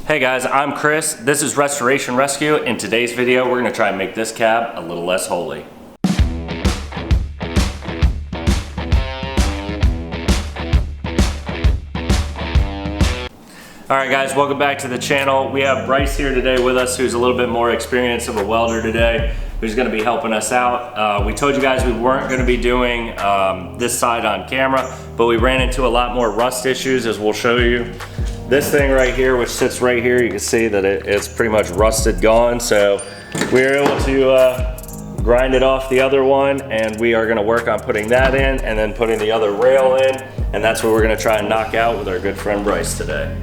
Hey guys, I'm Chris. This is Restoration Rescue. In today's video, we're gonna try and make this cab a little less holy. Alright guys, welcome back to the channel. We have Bryce here today with us, who's a little bit more experienced of a welder today, who's gonna be helping us out. We told you guys we weren't gonna be doing this side on camera, but we ran into a lot more rust issues, as we'll show you. This thing right here, which sits right here, you can see that it's pretty much rusted gone. So we were able to grind it off the other one, and we are gonna work on putting that in and then putting the other rail in. And that's what we're gonna try and knock out with our good friend Bryce today.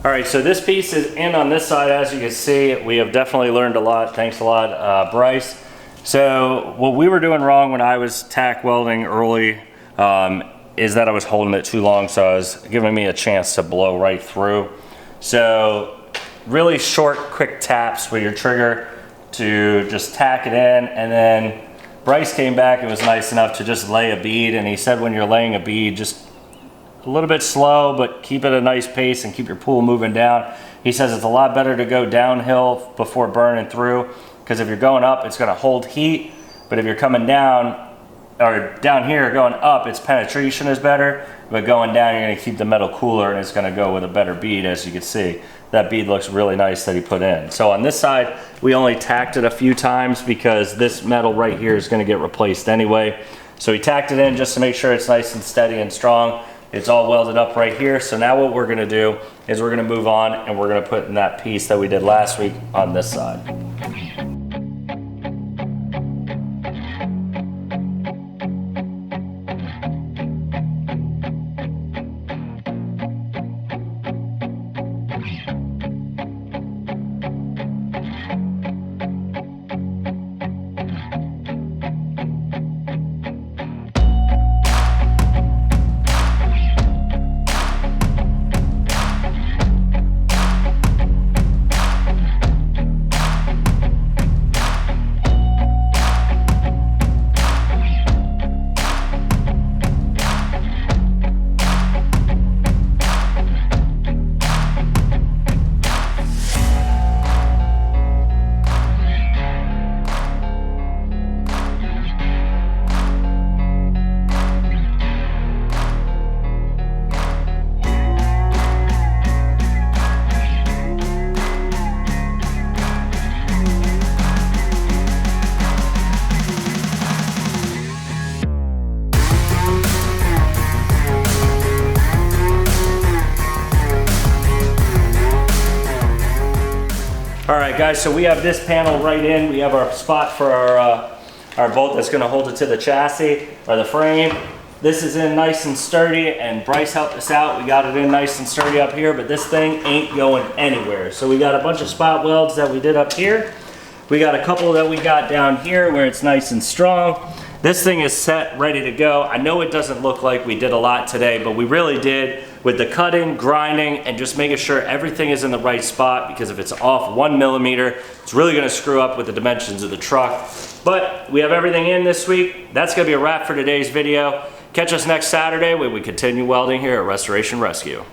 All right, so this piece is in on this side. As you can see, we have definitely learned a lot. Thanks a lot, Bryce. So what we were doing wrong when I was tack welding early is that I was holding it too long, so it was giving me a chance to blow right through. So really short, quick taps with your trigger to just tack it in, and then Bryce came back and was nice enough to just lay a bead, and he said when you're laying a bead, just a little bit slow, but keep it a nice pace and keep your pool moving down. He says it's a lot better to go downhill before burning through, because if you're going up, it's gonna hold heat, but if you're coming down, or down here going up, its penetration is better, but going down, you're gonna keep the metal cooler, and it's gonna go with a better bead. As you can see, that bead looks really nice that he put in. So on this side, we only tacked it a few times because this metal right here is gonna get replaced anyway. So he tacked it in just to make sure it's nice and steady and strong. It's all welded up right here. So now what we're gonna do is we're gonna move on, and we're gonna put in that piece that we did last week on this side. All right guys, so we have this panel right in. We have our spot for our bolt that's gonna hold it to the chassis or the frame. This is in nice and sturdy, and Bryce helped us out. We got it in nice and sturdy up here, but this thing ain't going anywhere. So we got a bunch of spot welds that we did up here. We got a couple that we got down here where it's nice and strong. This thing is set, ready to go. I know it doesn't look like we did a lot today, but we really did. with the cutting, grinding, and just making sure everything is in the right spot, because if it's off 1 millimeter, it's really gonna screw up with the dimensions of the truck. But we have everything in this week. That's gonna be a wrap for today's video. Catch us next Saturday when we continue welding here at Restoration Rescue.